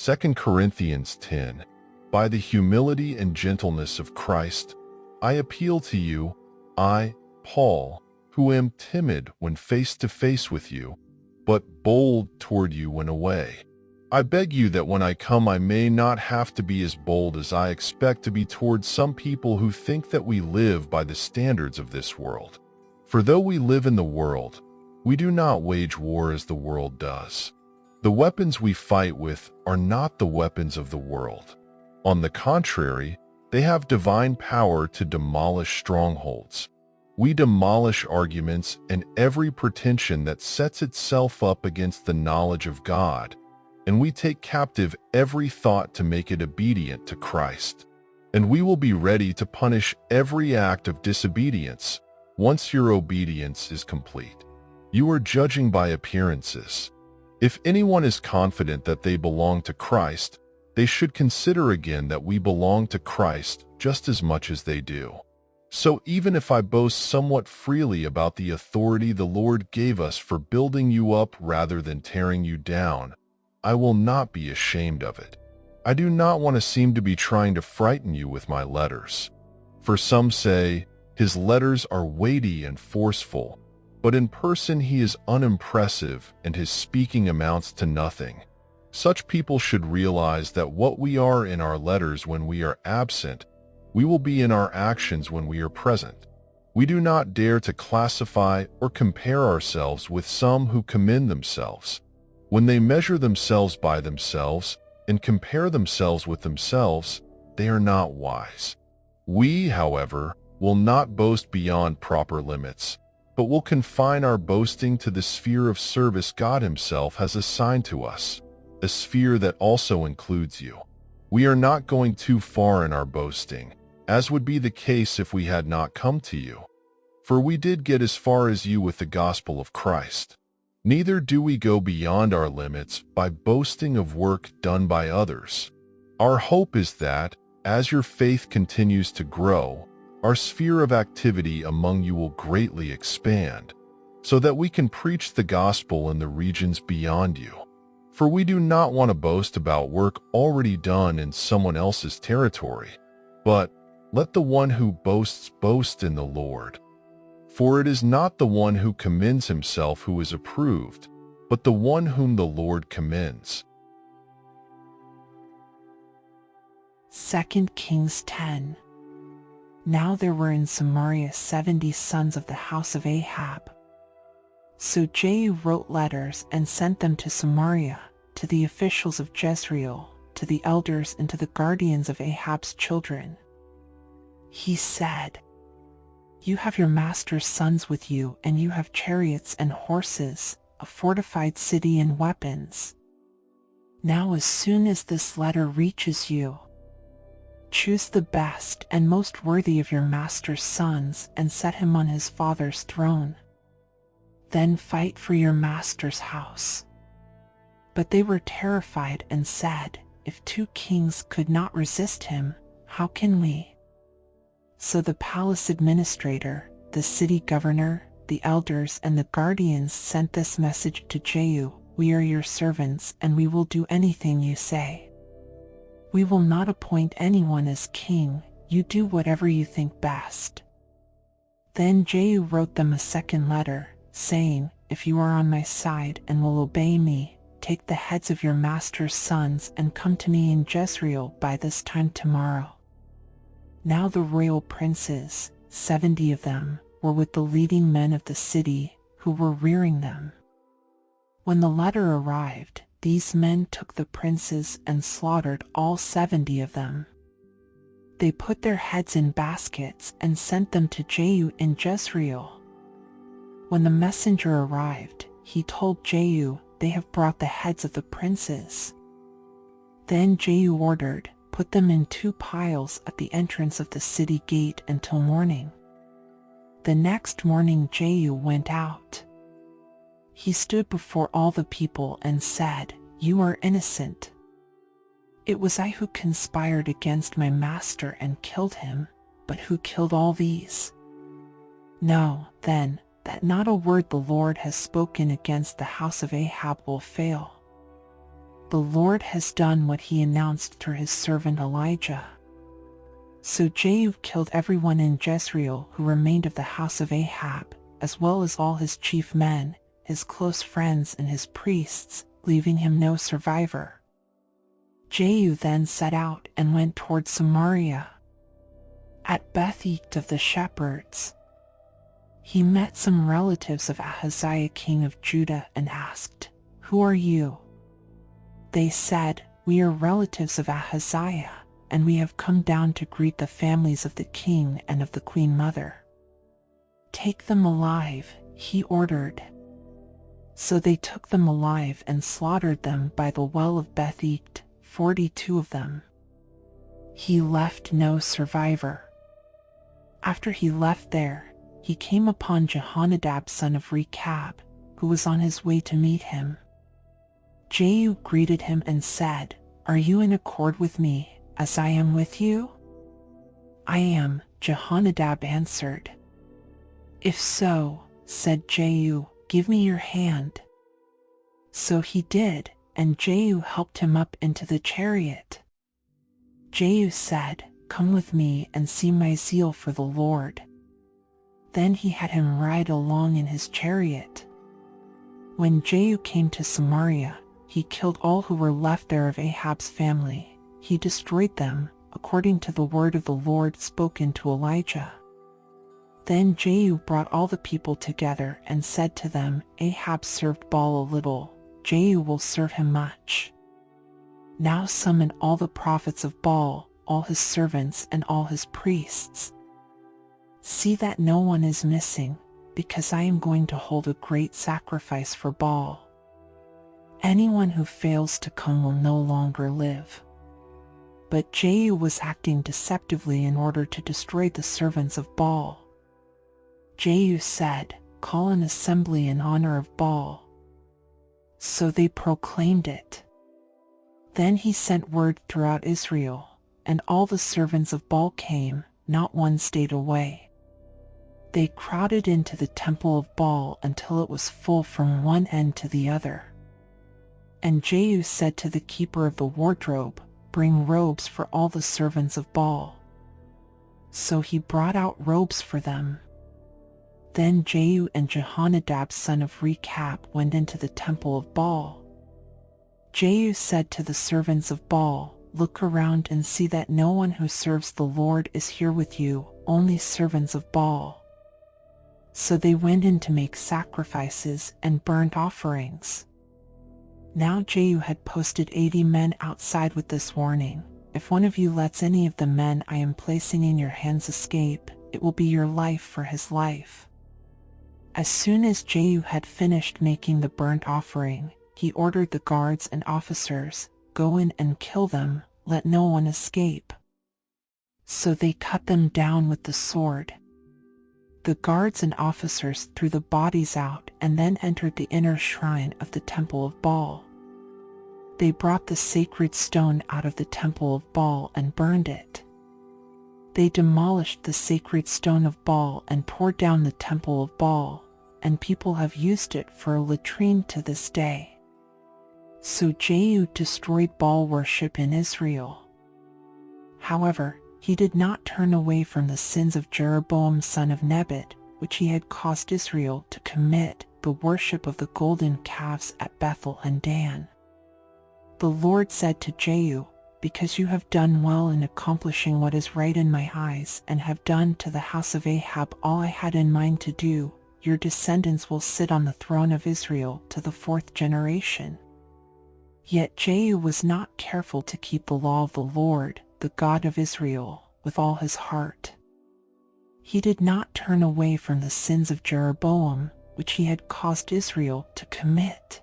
2 Corinthians 10. By the humility and gentleness of Christ, I appeal to you, I, Paul, who am timid when face to face with you, but bold toward you when away. I beg you that when I come I may not have to be as bold as I expect to be towards some people who think that we live by the standards of this world. For though we live in the world, we do not wage war as the world does. The weapons we fight with are not the weapons of the world. On the contrary, they have divine power to demolish strongholds. We demolish arguments and every pretension that sets itself up against the knowledge of God, and we take captive every thought to make it obedient to Christ. And we will be ready to punish every act of disobedience once your obedience is complete. You are judging by appearances. If anyone is confident that they belong to Christ, they should consider again that we belong to Christ just as much as they do. So even if I boast somewhat freely about the authority the Lord gave us for building you up rather than tearing you down, I will not be ashamed of it. I do not want to seem to be trying to frighten you with my letters. For some say, his letters are weighty and forceful, but in person he is unimpressive and his speaking amounts to nothing. Such people should realize that what we are in our letters when we are absent, we will be in our actions when we are present. We do not dare to classify or compare ourselves with some who commend themselves. When they measure themselves by themselves and compare themselves with themselves, they are not wise. We, however, will not boast beyond proper limits, but will confine our boasting to the sphere of service God Himself has assigned to us, a sphere that also includes you. We are not going too far in our boasting, as would be the case if we had not come to you. For we did get as far as you with the gospel of Christ. Neither do we go beyond our limits by boasting of work done by others. Our hope is that, as your faith continues to grow, our sphere of activity among you will greatly expand, so that we can preach the gospel in the regions beyond you. For we do not want to boast about work already done in someone else's territory, but let the one who boasts boast in the Lord. For it is not the one who commends himself who is approved, but the one whom the Lord commends. 2 Kings 10. Now there were in Samaria 70 sons of the house of Ahab. So Jehu wrote letters and sent them to Samaria, to the officials of Jezreel, to the elders and to the guardians of Ahab's children. He said, "You have your master's sons with you, and you have chariots and horses, a fortified city and weapons. Now as soon as this letter reaches you, choose the best and most worthy of your master's sons and set him on his father's throne. Then fight for your master's house." But they were terrified and said, "If 2 kings could not resist him, how can we?" So the palace administrator, the city governor, the elders, and the guardians sent this message to Jehu, "We are your servants, and we will do anything you say. We will not appoint anyone as king. You do whatever you think best." Then Jehu wrote them a second letter, saying, "If you are on my side and will obey me, take the heads of your master's sons and come to me in Jezreel by this time tomorrow." Now the royal princes, 70 of them, were with the leading men of the city, who were rearing them. When the letter arrived, these men took the princes and slaughtered all 70 of them. They put their heads in baskets and sent them to Jehu in Jezreel. When the messenger arrived, he told Jehu, "They have brought the heads of the princes." Then Jehu ordered, "Put them in 2 piles at the entrance of the city gate until morning." The next morning Jehu went out. He stood before all the people and said, "You are innocent. It was I who conspired against my master and killed him, but who killed all these? Know, then, that not a word the Lord has spoken against the house of Ahab will fail." The Lord has done what he announced through his servant Elijah." So Jehu killed everyone in Jezreel who remained of the house of Ahab, as well as all his chief men, his close friends and his priests, leaving him no survivor. Jehu then set out and went toward Samaria. At Beth-eked of the shepherds, he met some relatives of Ahaziah king of Judah and asked, "Who are you?" They said, "We are relatives of Ahaziah, and we have come down to greet the families of the king and of the queen mother." "Take them alive," he ordered. So they took them alive and slaughtered them by the well of Beth-eked, 42 of them. He left no survivor. After he left there, he came upon Jehonadab son of Rechab, who was on his way to meet him. Jehu greeted him and said, "Are you in accord with me, as I am with you?" "I am," Jehonadab answered. "If so," said Jehu, "give me your hand." So he did, and Jehu helped him up into the chariot. Jehu said, "Come with me and see my zeal for the Lord." Then he had him ride along in his chariot. When Jehu came to Samaria, he killed all who were left there of Ahab's family. He destroyed them, according to the word of the Lord spoken to Elijah. Then Jehu brought all the people together and said to them, "Ahab served Baal a little, Jehu will serve him much. Now summon all the prophets of Baal, all his servants and all his priests. See that no one is missing, because I am going to hold a great sacrifice for Baal. Anyone who fails to come will no longer live." But Jehu was acting deceptively in order to destroy the servants of Baal. Jehu said, "Call an assembly in honor of Baal." So they proclaimed it. Then he sent word throughout Israel, and all the servants of Baal came, not one stayed away. They crowded into the temple of Baal until it was full from one end to the other. And Jehu said to the keeper of the wardrobe, "Bring robes for all the servants of Baal." So he brought out robes for them. Then Jehu and Jehonadab son of Rechab went into the temple of Baal. Jehu said to the servants of Baal, "Look around and see that no one who serves the Lord is here with you, only servants of Baal." So they went in to make sacrifices and burnt offerings. Now Jehu had posted 80 men outside with this warning, "If one of you lets any of the men I am placing in your hands escape, it will be your life for his life." As soon as Jehu had finished making the burnt offering, he ordered the guards and officers, "Go in and kill them, let no one escape." So they cut them down with the sword. The guards and officers threw the bodies out and then entered the inner shrine of the temple of Baal. They brought the sacred stone out of the temple of Baal and burned it. They demolished the sacred stone of Baal and tore down the temple of Baal, and people have used it for a latrine to this day. So Jehu destroyed Baal worship in Israel. However, he did not turn away from the sins of Jeroboam son of Nebat, which he had caused Israel to commit, the worship of the golden calves at Bethel and Dan. The Lord said to Jehu, "Because you have done well in accomplishing what is right in my eyes and have done to the house of Ahab all I had in mind to do, your descendants will sit on the throne of Israel to the 4th generation." Yet Jehu was not careful to keep the law of the Lord, the God of Israel, with all his heart. He did not turn away from the sins of Jeroboam, which he had caused Israel to commit.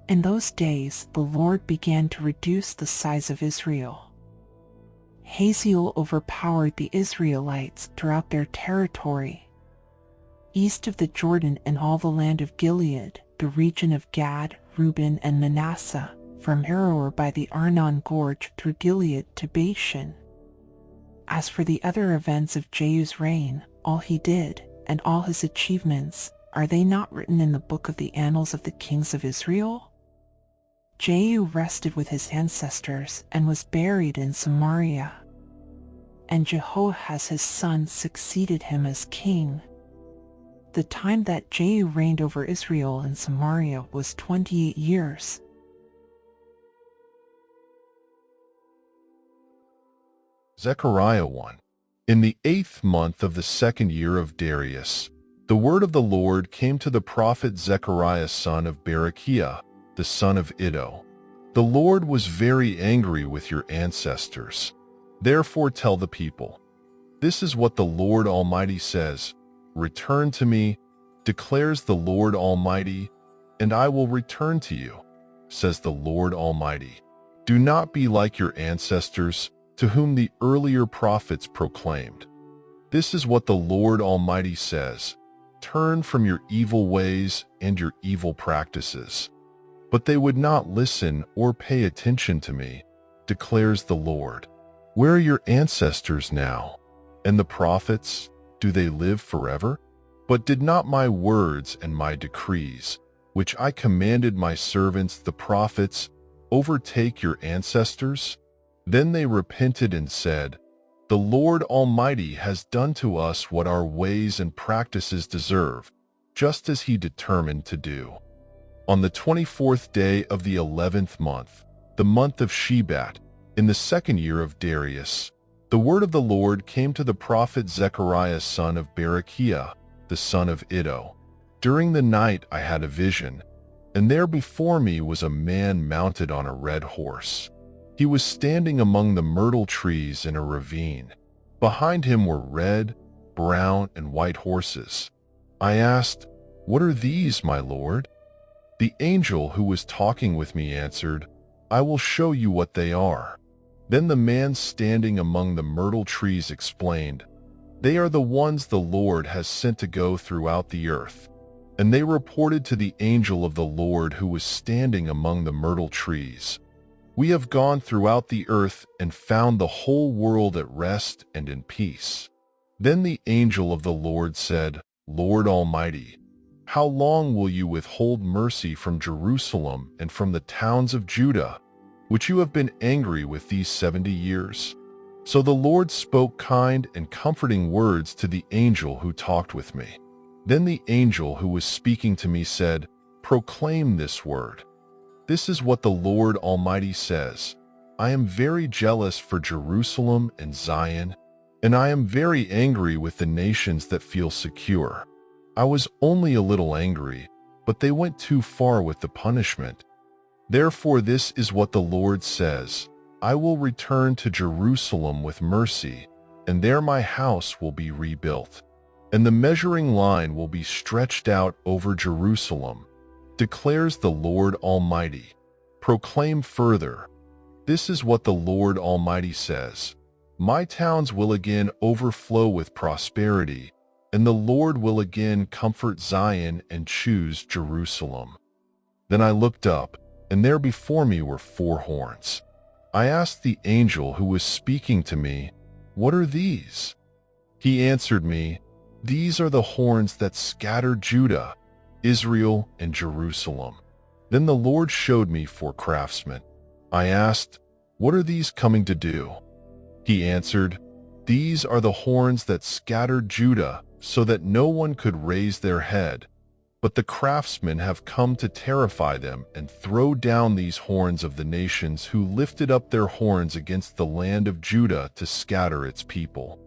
In those days the Lord began to reduce the size of Israel. Hazael overpowered the Israelites throughout their territory. East of the Jordan and all the land of Gilead, the region of Gad, Reuben and Manasseh, from Aroer by the Arnon Gorge through Gilead to Bashan. As for the other events of Jehu's reign, all he did, and all his achievements, are they not written in the book of the annals of the kings of Israel? Jehu rested with his ancestors and was buried in Samaria. And Jehoahaz his son succeeded him as king. The time that Jehu reigned over Israel and Samaria was 28 years. Zechariah 1. In the 8th month of the 2nd year of Darius, the word of the Lord came to the prophet Zechariah son of Berechiah, the son of Iddo. The Lord was very angry with your ancestors. Therefore tell the people, this is what the Lord Almighty says, return to me, declares the Lord Almighty, and I will return to you, says the Lord Almighty. Do not be like your ancestors, to whom the earlier prophets proclaimed. This is what the Lord Almighty says, turn from your evil ways and your evil practices. But they would not listen or pay attention to me, declares the Lord. Where are your ancestors now? And the prophets, do they live forever? But did not my words and my decrees, which I commanded my servants the prophets, overtake your ancestors? Then they repented and said, the Lord Almighty has done to us what our ways and practices deserve, just as he determined to do. On the 24th day of the 11th month, the month of Shebat, in the 2nd year of Darius, the word of the Lord came to the prophet Zechariah son of Berechiah, the son of Iddo. During the night I had a vision, and there before me was a man mounted on a red horse. He was standing among the myrtle trees in a ravine. Behind him were red, brown, and white horses. I asked, what are these, my lord? The angel who was talking with me answered, I will show you what they are. Then the man standing among the myrtle trees explained, they are the ones the Lord has sent to go throughout the earth. And they reported to the angel of the Lord who was standing among the myrtle trees, we have gone throughout the earth and found the whole world at rest and in peace. Then the angel of the Lord said, Lord Almighty, how long will you withhold mercy from Jerusalem and from the towns of Judah, which you have been angry with these 70 years? So the Lord spoke kind and comforting words to the angel who talked with me. Then the angel who was speaking to me said, proclaim this word. This is what the Lord Almighty says, I am very jealous for Jerusalem and Zion, and I am very angry with the nations that feel secure. I was only a little angry, but they went too far with the punishment. Therefore this is what the Lord says, I will return to Jerusalem with mercy, and there my house will be rebuilt, and the measuring line will be stretched out over Jerusalem, declares the Lord Almighty. Proclaim further, this is what the Lord Almighty says, my towns will again overflow with prosperity, and the Lord will again comfort Zion and choose Jerusalem. Then I looked up, and there before me were 4 horns. I asked the angel who was speaking to me, what are these? He answered me, these are the horns that scattered Judah, Israel, and Jerusalem. Then the Lord showed me 4 craftsmen. I asked, what are these coming to do? He answered, these are the horns that scattered Judah so that no one could raise their head. But the craftsmen have come to terrify them and throw down these horns of the nations who lifted up their horns against the land of Judah to scatter its people.